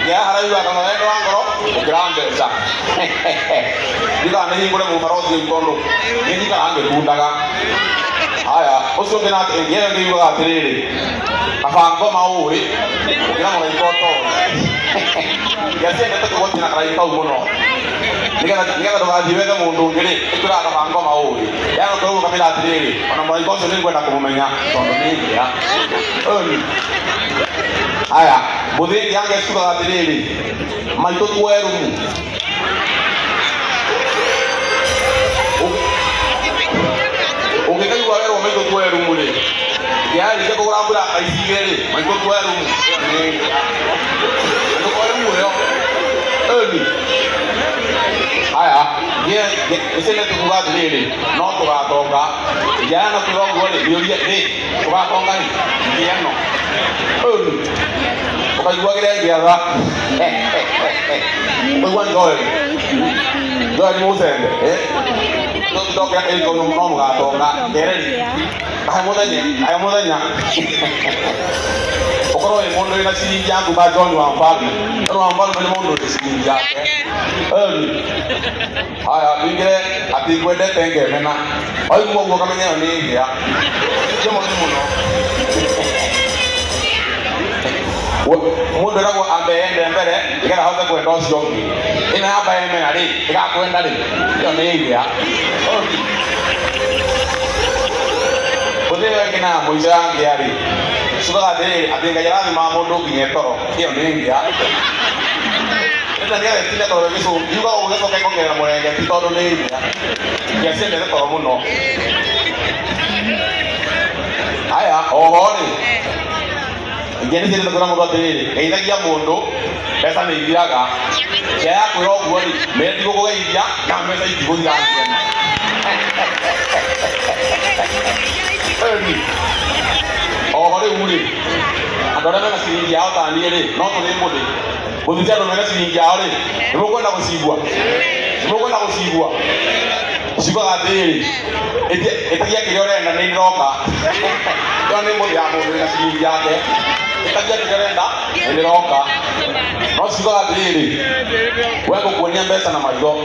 ya haraiwa kama wendo wangoro grande sa dika nani ngore mu farodi ngondo ni dika ange kundaga aya oso ngena ngere ngiwa atiriri afango mauri ngira mo ikoto yase ngata ko tina krai kau mono ngira ndo adiwega mundu ngire ikura afango mauri ya ngo ko kamila atiriri ona mo ikoto ni kwenda kumenya tondo ni ya aya buthi yange suka atiriri maito tuweru ukikai wawero maito tuweru mule yari ke ko rambura aisigere maito tuweru ndo ko mule yo aya ye esele tukuga atiriri no tugatonga yana turongo le yoria ni tugatonga ni yeno ukajua kile ngiaga kwa ngoe ngoe ni musende ndo kwa iko no mugatonga kereri ayo mudanya okoro e mondo ina siringi yangu ba John wa mfalme ni mondo ni siringi yake haya bingire ati kwende tenge mena ayo mwo kama nyayo ni ngia jomo ni muno mundu rago ambeende mbere igera hoze kwenda ucio ngi ina amba eme na ri igakwenda ri yo ni iria uthewe ngina muiza yangi ari suga ati atinga yarani ma mundu nginye toro yo ni iria ita ngira tile toro bisu yuga ugeso kai kongera murenge toro ni iria ya sende toro muno aya ohori ngene zile tukona mundu atiriri geithagia mundu pesa ni ithiraga ya kwira oguo ri mendi gukugeithia na mbeca itiguthira oho riu ri andu aria mena ciringi yao tanie ri no turi muthi guthitia andu mena ciringi yao ri nimukwenda gucigua ciugaga atiriri itagia kiria urenda ni iroka yo ni muthi ya mundu wina ciringi yake itagia kigerenda iliroka no ciugaga atiriri wego kuonia mbeca na maitho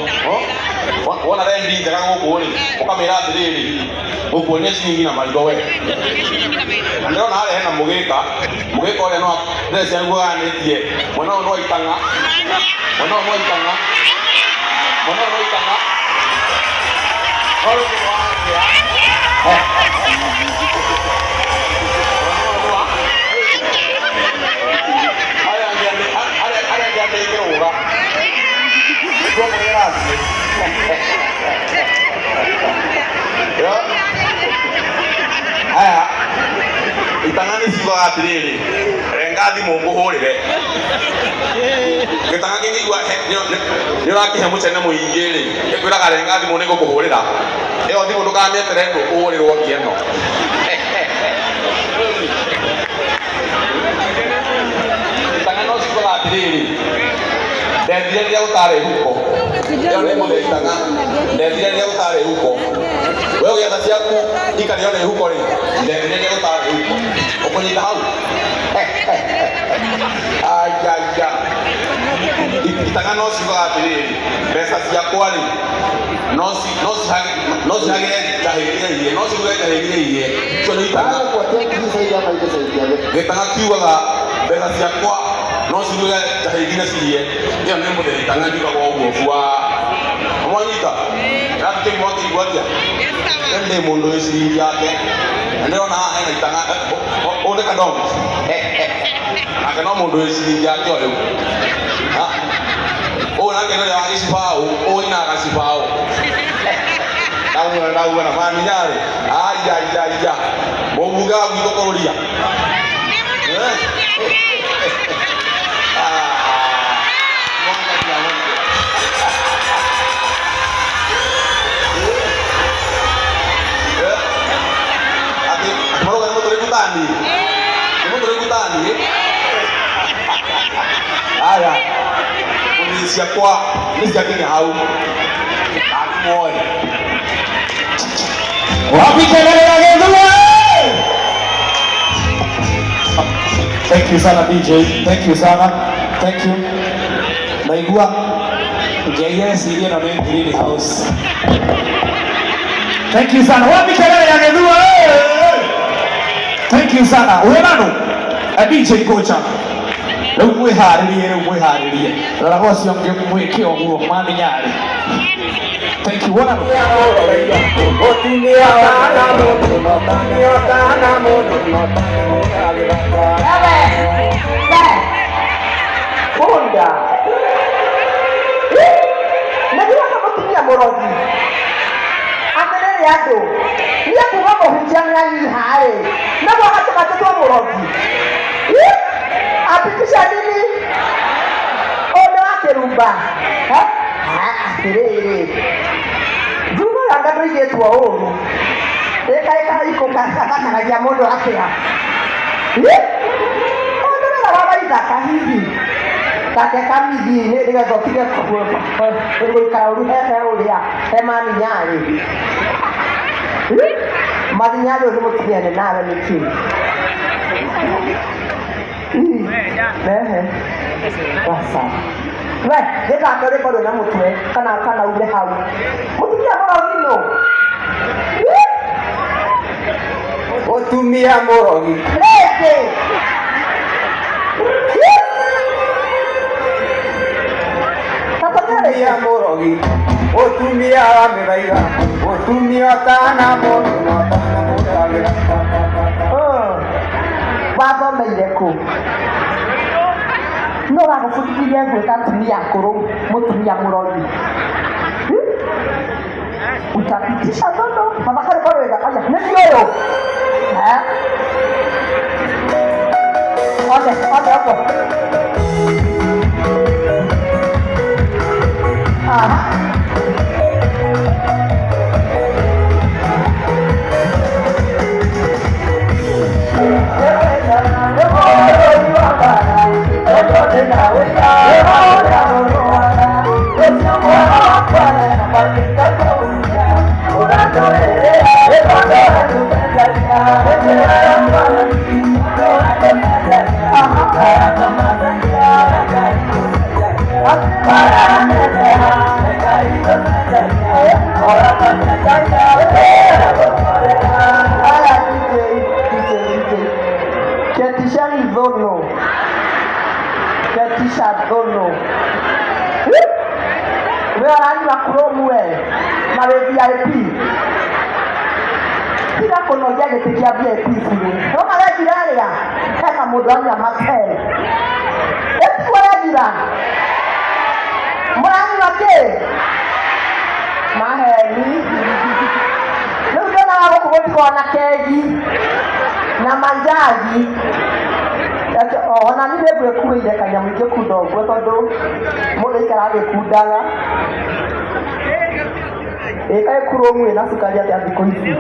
wona rendi njega guku ri ukamira atiriri ukuonia ciringi na maitho we ndona hale hena mugika uria no ndese nguganitie mwana no itanga aya itangani siwa atiriri rengathi munguhurire gitanga kingigwa ni rakihe mucene muingiri ikwiraga rengathi mu nigo kuhurira iyo thimu ndukamietere ndukuhurirwo ngieno itanga no siwa atiriri ndethire ria utare huko iyo ni muthitanga ndethire ria utare huko wewe ugiatha ciaku ikarione huko ri ndethire ria utare huko ukunyita hau ajaja itanga no siwa atiriri mbeca ciakwa ri no cihagire tahigire no cigure tahigire cio ni itanga gitanga kiugaga mbeca ciakwa no cigure tahigire cirie iyo ni muthenya itanga njugaga uguo bua mwanyita rati mwaki igwatia ende mundu wiciringi yake ndona ena itanga one kadong akana mundu wiciringi yake ole ona keno ya isipao ona kasipao dawu na mani nyare aya mobuga gwitokororia aya unisia kwa nisia kinya hau akimoe wapi kelele ya Gendula. Thank you sana DJ, thank you sana. Thank you. Naigua JS ile na Green House. Thank you sana. Wapi kelele ya Gedua? Thank you sana. Uherano. DJ Kocha. Rĩu mwĩharĩrie. Rora ũcio mwĩke ũguo mani nyarĩ. Thank you. Wona. Bunda. Najua kama tumia morogi. Amelele yado. Niye kuwa mohujanga ni hae. Na wakati katoto morogi. Apitisha nini? Ono akeruba. Ha? Atirere. Juma yanga ndoige tuwa oru. Eka iko kakana ya mondo akea. Ono na baba izaka hivi. Kake kamigi ne diga gotiga ko kauru ulia emani nyari. Madi nyari ndo mutiene nara niki. Rasa. Weh, dia kore pada na mutwe kana ule hawu. Mutia morogi no. Otumia morogi. Leke. Otumia morogi. Otumia amebaiga. Otumia tana mono. Baba meireko. No va kufikiria gweka tumia koro mutumia murogi. Utapitisha toto baba kare kore ga aya ndio. Oke. Ketisha dono. Wewe anajua kuromwe na VIP. Kila kono yake tekia VIP sile. Kama wewe jirani ya kama modani ya makel. Eti wewe jirani. Mwani wake. Mahali. Leo ndio wako kwa na keji na manjaji. Ona nile bwe kuile kanyamuje kudogo todo mole karabe kudaga eka kuromwe na sukari ya ndiko hivi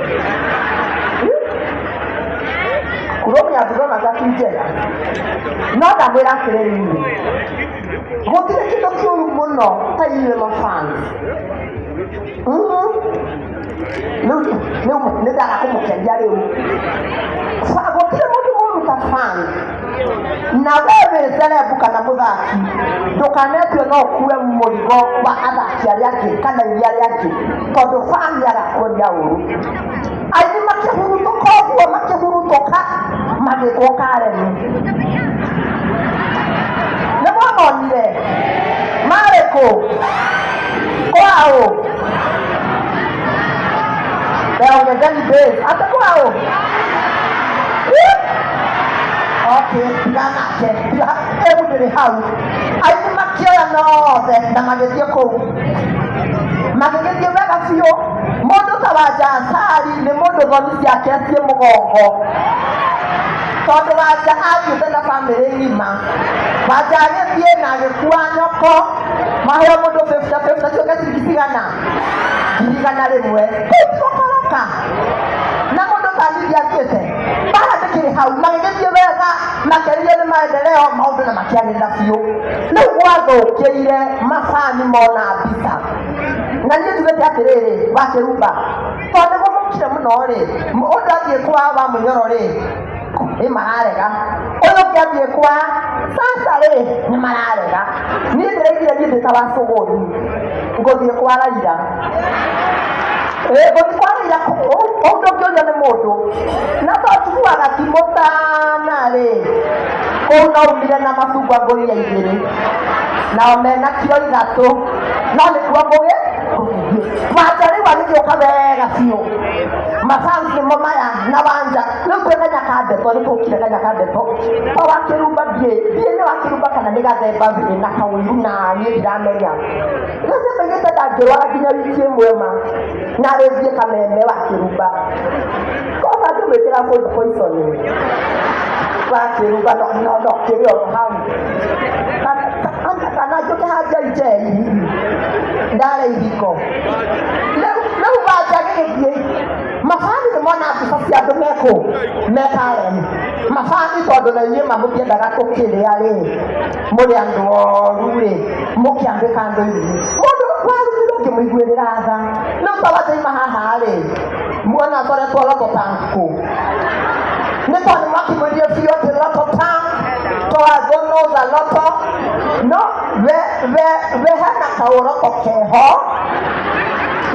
kuromwe adona zakije nada mwera keleni gotire kitu kyo muno tayiwe mafans no dara kumukenya leo fa gotire mutu mutafani na wewe zelebuka na muthaki ndukanetwe no kure murigo wa athaki aria angi kana iria aria angi tondu fani arakuonia uru aini makihurutuka uguo makihurutuka magikwo kareni nimwamonire mariko kwao beongezeni base ata kwao Everybody how I makioya no na magethie ko magethie wega fio mundu tawaja sari ni mundu thoni ciake cie mugongo tondu waja athiĩte na bamĩrĩ ng'ima waja agĩthiĩ na agĩkua nyoko maheo mũndũ 50 cioke ciringi cigana ngiri igana rĩmwe kũgũkoroka na mũndũ tanithia athiĩte baratĩkĩrĩ hau magĩgĩthiĩ wega makĩrĩrie nĩ maendeleo maũndũ na makĩanĩrĩra biũ rĩu gwathũkĩire mabani mona mbica na niĩ tugĩte atĩrĩrĩ wakĩrumba tondũ nĩguo mũkire mũno rĩ mũndũ athiĩ kwa wa mũnyoro rĩ nĩ mararega ũyũ kĩambie kwa sasa rĩ nĩ mararega niĩ ndĩraigire niĩ ndĩ ta wa Sũgũri ngũthiĩ kwa Raila ngũthiĩ kwa Raila ũũ ndũngĩũria nĩ mũndũ na to njiguaga ti mũtana rĩ kũu no umire na macungwa ngũria 2 nao mena kiro 3 no nĩkuo ngũgĩ wanja rĩu agĩgĩũka wega biũ mafans nĩmo maya na wanja rĩu twĩ Kanyakadeto nĩ tũkire Kanyakadeto to wakĩrumba thiĩ nĩ wakĩrumba kana nĩ gathemba thĩ na kaũiru na niĩ ndiramenya rĩu maigĩte ndangĩrwara nginya wiki ĩmwe ma na rĩthiĩ kameme wakĩrumba kosa ngĩmwĩkĩra food poison wakĩrumba no kĩrĩ oro hau kana njũke hanja njeri ndare iriko rĩu wanja gĩgĩthiĩ mafani nĩmona mbica cia andũ mekareni mafani tondũ na inyuĩ mamũkĩendaga tũkĩrĩa rĩ mũrĩ andũ oru rĩ mũkĩambĩka andũ iru mũndũ warumire ũngĩmũiguĩrĩra tha rĩu tawajaima haha rĩ muona akoretwo Loto Tank kũ nĩ tondũ nĩmwakĩmwĩrire biũ atĩ Loto Tank twathũnũtha Loto no we hena kaũroto keho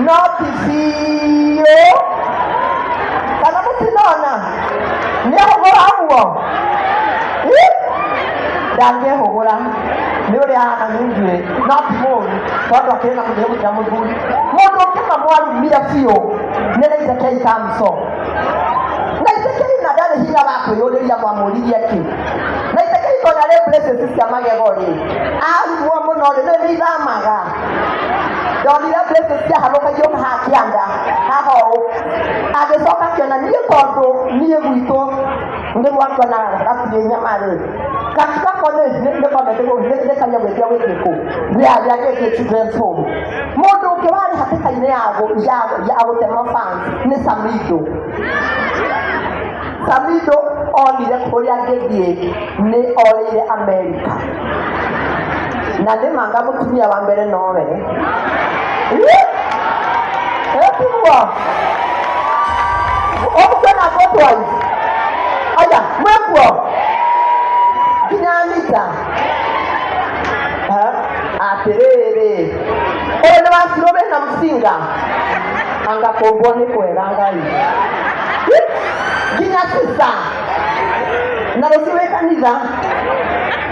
no ti biũ kana mũtinona nĩahũgũra ũguo ndangĩhũgũra nĩ ũrĩa hana nĩnjuĩ no ti mũru tondũ akĩrĩ na kũgĩra gũkĩra mũthuri mũndũ ũngĩma mwarumire biũ nĩ Naitĩkei Kamso Naitĩkei na ndarĩ hinya wa kwĩyũrĩria mwamũririe kĩ Naitĩkei tondũ arĩ braces cia magego rĩ arumwo mũno rĩ nĩ ithamaga ndonire braces ciahanũkagia ũkaha kĩanda haha ũũ agĩcoka kĩona niĩ tondũ niĩ gwitũ nĩ gwakĩona gatirĩ nyama rĩ gatigako nĩ komete nĩ kanya gwĩtia gwĩkĩkũ gĩagĩtie children's home mũndũ ũngĩ warĩ hatĩka-inĩ ya gũtema fans nĩ Samido onire kũrĩa angĩthiĩ nĩ orĩire Amerika na nĩ manga mũtumia wa mbere nowe ĩtiguo ũkwĩna gotwais aya mwekuo nginya Anita atĩrĩrĩ ũyũ nĩ Wachirũ wĩna mcinga anga kũmbwo nĩ kwega Ngai nginya Sisa na rũciũ wĩ kanitha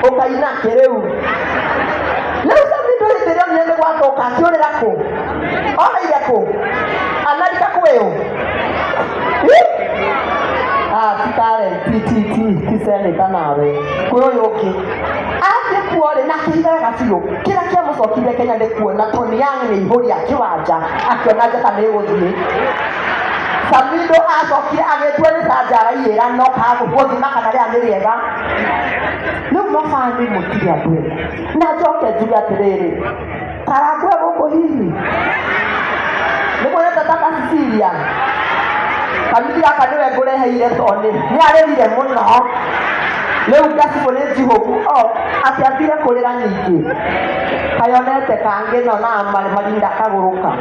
ũkaina kĩrĩu rĩu Samido hĩndĩ ĩrĩa onire nĩ gwatũka akĩũrĩra kũ oreire kũ Amerika kwĩũ ti seneta nawe kwĩ ũyũ ũngĩ athiĩ kuo rĩ na kĩhithaga biũ kĩrĩa kĩamũcokire Kenya nĩ kuona Tony Young nĩ ihũria kĩwanja akĩona njata nĩ gũthiĩ Samido acokire agĩtua nĩ ta njara iyĩra no kagũthima kana rĩrĩa nĩ rĩega rĩu mabani mũtirĩ andũ na njoke njuge atĩrĩrĩ karangwe gũkũ hihi nĩ mwonete ta Cecilia kamiti gaka nĩwe ngũreheire tondũ nĩ arĩrire mũno rĩu ngacibũ nĩ njihũku akĩambire kũrĩra nyingĩ kayonete kangĩ no na marinda kagũrũka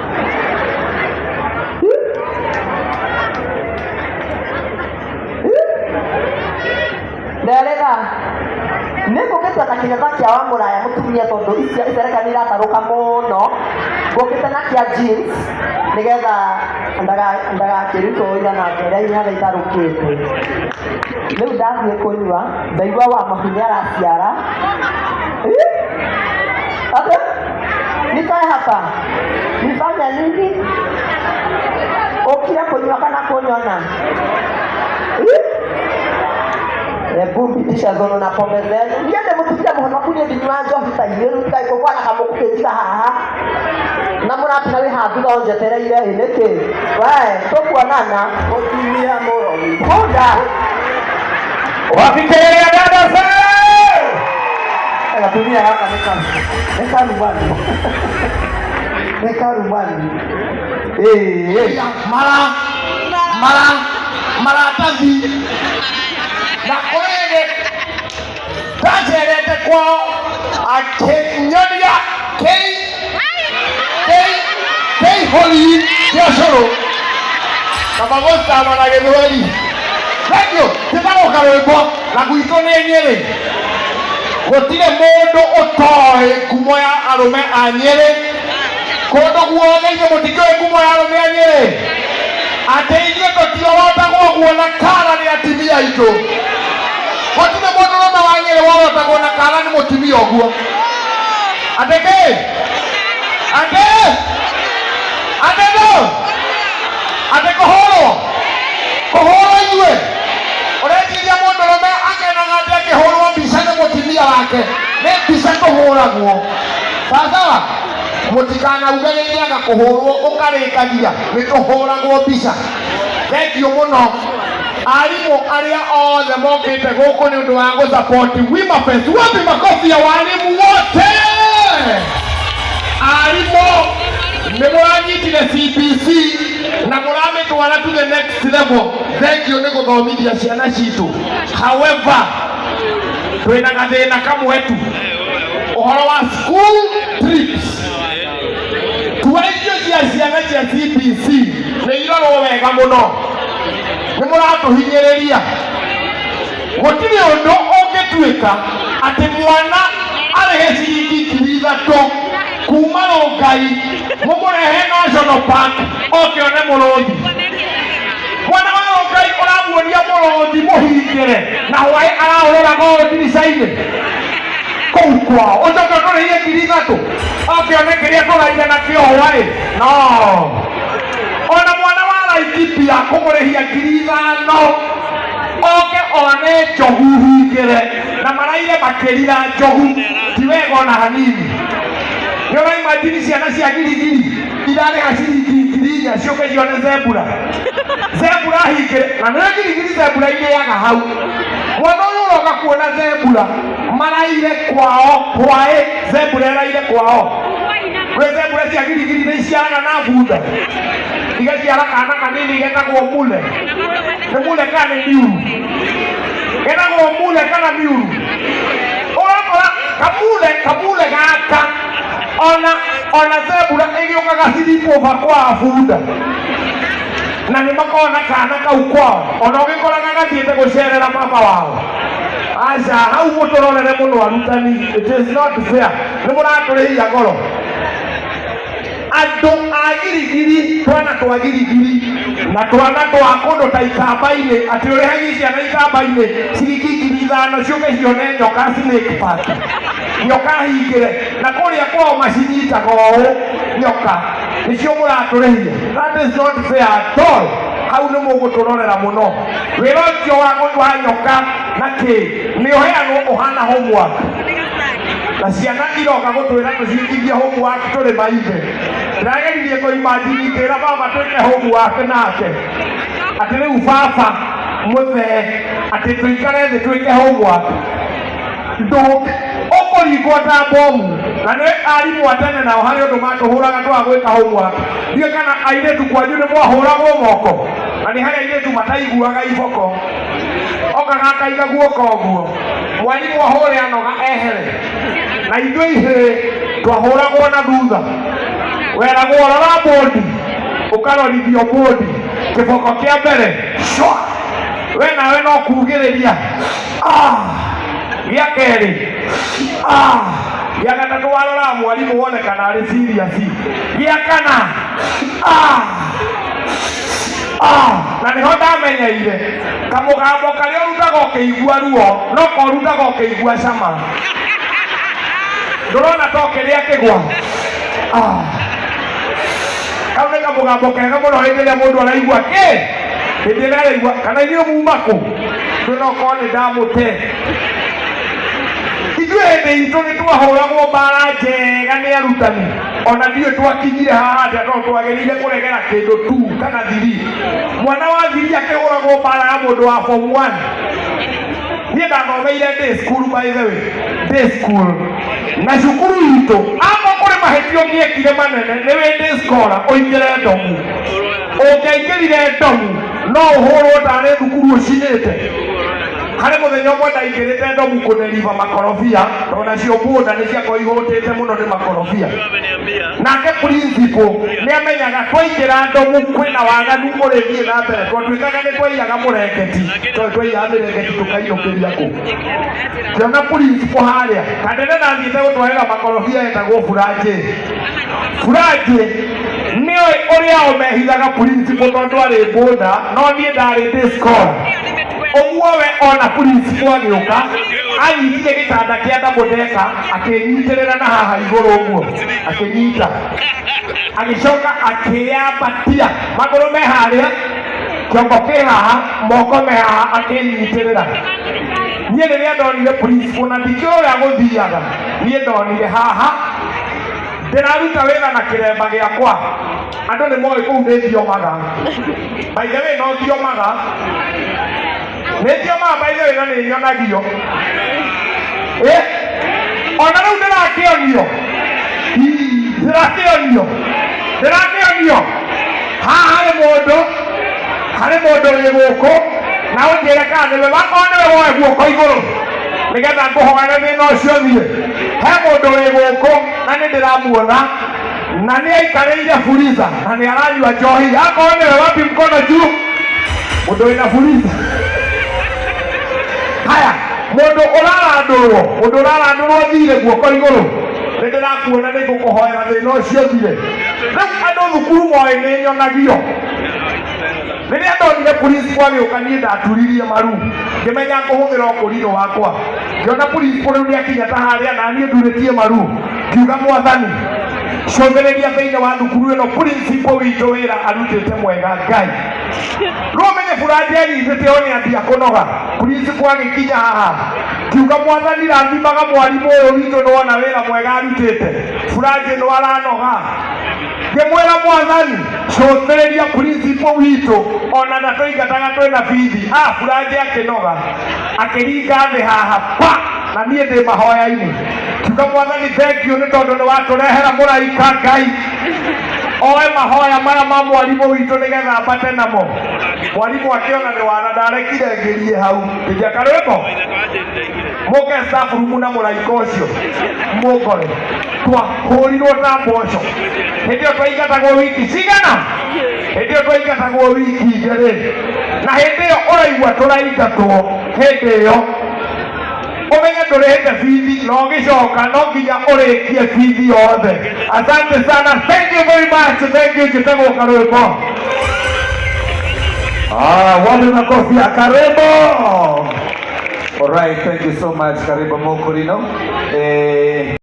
nderega nĩ ngũkĩte na kĩnyatha kĩa wa mũraya mũtumia tondũ icereka nĩ iratarũka mũno ngũkĩte na kĩa jeans nĩgetha ndagakĩrutwo wĩra na mbere inyatha itarũkĩte rĩu ndathiĩ kũnyua ndaigua wa mahu nĩ araciara atĩ nikae hapa nifanya nini ũkire kũnyua kana kũnyona mbitisha zono na pombe zenu niende mũtumia mũhonoku nĩ ndinyua njohi ta igĩrĩ kaikũkwana kamũkũkĩtiga haha na mũratina wĩ handutha ũnjetereire nĩkĩ we tũkuonana mũtumia mũrogi hũnda wafikĩrĩria dada se gatumia gaka nĩ karumani nĩ karumani maratathi na kwĩrĩ ndacerete kwao akĩnyonia kĩihũri gĩa cũrũ na magũcama na gĩthweri Thank you. Tĩtagwo karwĩmbo na gwitũ nĩ Nyĩrĩ. Gũtirĩ mũndũ ũtoĩ ngumo ya arũme a Nyĩrĩ. Kũndũ guothe inyuĩ mũtikĩũĩ ngumo ya arũme a Nyĩrĩ. Atĩ inyuĩ tũtiorotagwo guo na kara nĩ atimia aitũ. Gũtirĩ mũndũ ũrũme wa Nyĩrĩ worotagwo na kara nĩ mũtimia ũguo. Atĩ kĩ? Atĩ? Atĩ no? Atĩ kũhũrwo? Kũhũrwo inyuĩ? Ũreciria mũndũ ũrũme akenaga atĩ akĩhũrwo mbica nĩ mũtimia wake. Nĩ mbica kũhũragwo. Sawa? Mũtikanauge nĩnyaga kũhũrwo ũkarĩkagia nĩ tũhũragwo mbica. Thengiũ mũno. Arimũ arĩa othe mokĩte gũkũ nĩ ũndũ wa gũsapoti Wima Fest. Wapi makofi ya walimu wote? Arimũ nĩ mũranyitire CBC na mũramĩtwara to the next level. Thengiũ nĩ gũthomithia ciana citũ. However, twĩna gathĩna kamwe tu. Ũhoro wa school trips. Tuendio cia ciana cia CBC nĩ irorwo wega mũno. Nĩ mũratũhinyĩrĩria. Gũtirĩ ũndũ ũngĩtuĩka atĩ mwana arĩhe ciringi 3,000 kuma Rongai mũmũrehe National Park oke one mũrũthi. Mwana wa Rongai ũramuonia mũrũthi mũhingĩre na hwaĩ arahũraga ndirica-inĩ kũu kwao. Ũcoke ũtũrĩhie 3,000 oke one kĩrĩa tũraire nakĩo hwaĩ. No. Ona mwana wa Laikipia kũmũrĩhia 5,000 oke one njogu hingĩre na maraire makĩrira njogu ti wega ona hanini. Nĩ ũraimagini ciana cia girigiri irarĩha ciringi 4,000 ciũke cione zebura. Zebura hingĩre na nĩ girigiri zebura irĩaga hau. Mwana ũyũ ũroka kuona zebura maraire kwao hwaĩ zebura ĩraire kwao. Gwĩ zebura cia girigiri nĩ iciaraga na bunda. Igaciara kana kanini getagwo mule. Nĩ mule kana nĩ miuru. Getagwo mule kana miuru. Ũrakora kamule gaka ona zebura ĩgĩũkaga ciripoba kwa bunda. Na nĩ makona kana kau kwao. Ona ũgĩkoraga gathiĩte gũcerera mama wao. Aca hau mũtũrorere mũno arutani. It is not fair. Nĩ mũratũrĩhia goro. Andũ a girigiri twana twa girigiri na twana twa kũndũ ta ikamba-inĩ atĩ ũrĩhagia ciana ikamba-inĩ ciringi 5,000 ciũke cione nyoka snake park. Nyoka hingĩre na kũrĩa kwao macinyitaga ũũ nyoka nĩcio mũratũrĩhia. That is not fair at all. Hau nĩ mũgũtũrorera mũno. Wĩra ũcio wa nyoka na kĩ nĩ ũheanwo ũhana homework. Na ciana iroka gũtwĩra tũcingithie homework tũrĩ maithe. Ndageririe kũimagini kĩra baba twĩke homework nake. Atĩ rĩu baba mũthee atĩ tũikare thĩ twĩke homework. Ũkũringwo ta bomu. Na nĩ arimũ a tene nao harĩ ũndũ matũhũraga twa gwĩka homework. Ndiũ kana airĩtu kwanyu nĩ mwahũragwo moko. Na nĩ harĩ airĩtu mataiguaga iboko. Okaga akaiga guoko ũguo. Mwarimũ ahũre anoga ehere. Na ithuĩ ihĩĩ twahũragwo na thutha. Weragwo rora bodi. Ũkarorithio bodi. Kĩboko kĩa mbere. Shwa. We nawe no kugĩrĩria. Gĩa kerĩ. Gĩa gatatũ warora mwarimũ wone kana arĩ serious. Gĩa kana. Na nĩho ndamenyeire kamũgambo karĩa ũrutaga ũkĩigua ruo no korutaga ũkĩigua cama. Ndũrona to kĩrĩa kĩgwa. Kau nĩ kamũgambo kega mũno hĩndĩ ĩrĩa mũndũ araigua kĩ? Hĩndĩ ĩrĩa araigua kana inyuĩ muma kũ? Ndũnokorwo nĩ ndamũte. Ithuĩ hĩndĩ itũ nĩ twahũragwo mbara njega nĩ arutani. Ona ndiũ twakinyire haha atĩ no twagĩrĩire kũregera kĩndũ 2 kana 3. Mwana wa 3 akĩhũragwo mbara ya mũndũ wa form 1. Niĩ ndathomeire day school by the way. Day school. Na cukuru itũ ama kũrĩ mahĩtia ũngĩekire manene nĩ wĩ day scholar ũingĩre ndomu. Ũngĩaingĩrire ndomu no ũhũrwo tarĩ thukuru ũcinĩte. harä må thenya å mwe ndaingä ndo mukå neriva makorobia tona cio bunda nä ciakoo ihå te må no nä makorobia nake principal nä amenyaga twaingä ra ndomu kwä na waganu å rä thiä na mbere tondå ikaga nä twaiyaga må rengeti tondå twaiyaga mä rengeti tå kainå kä ria kå kiona principal harä a kanene nathiä te gå twarä ra makorobia etagwo buranjä nä å rä ao mehithaga principal tondå arä bunda no niä ndarä ũguo we ona principal agĩũka anyitire gĩtanda kĩa ndamũtheka akĩnyitĩrĩra na haha igũrũ ũguo akĩnyita agĩcoka akĩyambatia magũrũ me harĩa kĩongo kĩ haha moko me haha akĩnyitĩrĩra niĩ rĩrĩa ndonire principal na ndingĩũĩ ũrĩa gũthiaga niĩ ndonire haha ndĩraruta wĩra na kĩremba gĩakwa andũ nĩ moĩ kũu nĩ thiomaga by the way no thiomaga nĩtio mambaithe wĩra nĩ nyonagio ona rĩu ndĩrakĩonio ndĩrakĩonio haha harĩ mũndũ wĩ gũkũ na ũnjĩre kana nĩwe wakorwo nĩwe woe guoko igũrũ nĩgetha ngũhoere thĩna ũcio thiĩ he mũndũ wĩ gũkũ na nĩ ndĩramuona na nĩ aikarĩire fuliza na nĩ aranyua njohi akorwo nĩwe wapi mkono juu mũndũ wĩna fuliza haya mundu urarandurwo thire guoko iguru ndirakuona ni ngukuhoera thina ucio thire riu andu thukuru moe ni nyonagio riria ndonire principal agĩũka niĩ ndaturirie maru ngĩmenya ngũhũthĩra ũkũrinũ wakwa ngĩona principal rĩu nĩakinya ta harĩa na niĩ ndurĩtie maru ngiuga mwathani cũthĩrĩria thĩinĩ wa thukuru ĩno principal witũ wĩra arutĩte mwega Ngai rĩu menye buranja anyitĩte o nĩ ambia kũnoga principal agĩkinya haha kiuga mwathani rathimaga mwarimũ ũyũ witũ nĩwona wĩra mwega arutĩte buranja ĩno aranoga ngĩmwĩra mwathani cũthĩrĩria principal witũ ona na tũingataga twĩna bithi buranja akĩnoga akĩringa thĩ haha pa na niĩ ndĩ mahoya-inĩ kiuga mwathani thank you nĩ tondũ nĩ watũrehera mũraika Ngai oe mahoya maya ma mwarimũ witũ nĩgetha mbate namo mwarimũ akĩona nĩ wana ndarekire ngĩrie hau ngĩnjaka rwĩmbo mũke staff room na mũraika ũcio mũngore twahũrirwo ta mboco hĩndĩ ĩyo twaingatagwo wiki cigana hĩndĩ ĩyo twaingatagwo wiki igĩrĩ na hĩndĩ ĩyo ũraigua tũraingatwo hĩndĩ ĩyo umenye ndũrĩhĩte bithi no gĩcoka no nginya ũrĩkie bithi yothe asante sana thank you very much thank you njĩtagwo Karwĩmbo wapi makofi ya Karwĩmbo. All right, thank you so much Karwĩmbo Mũkũrinũ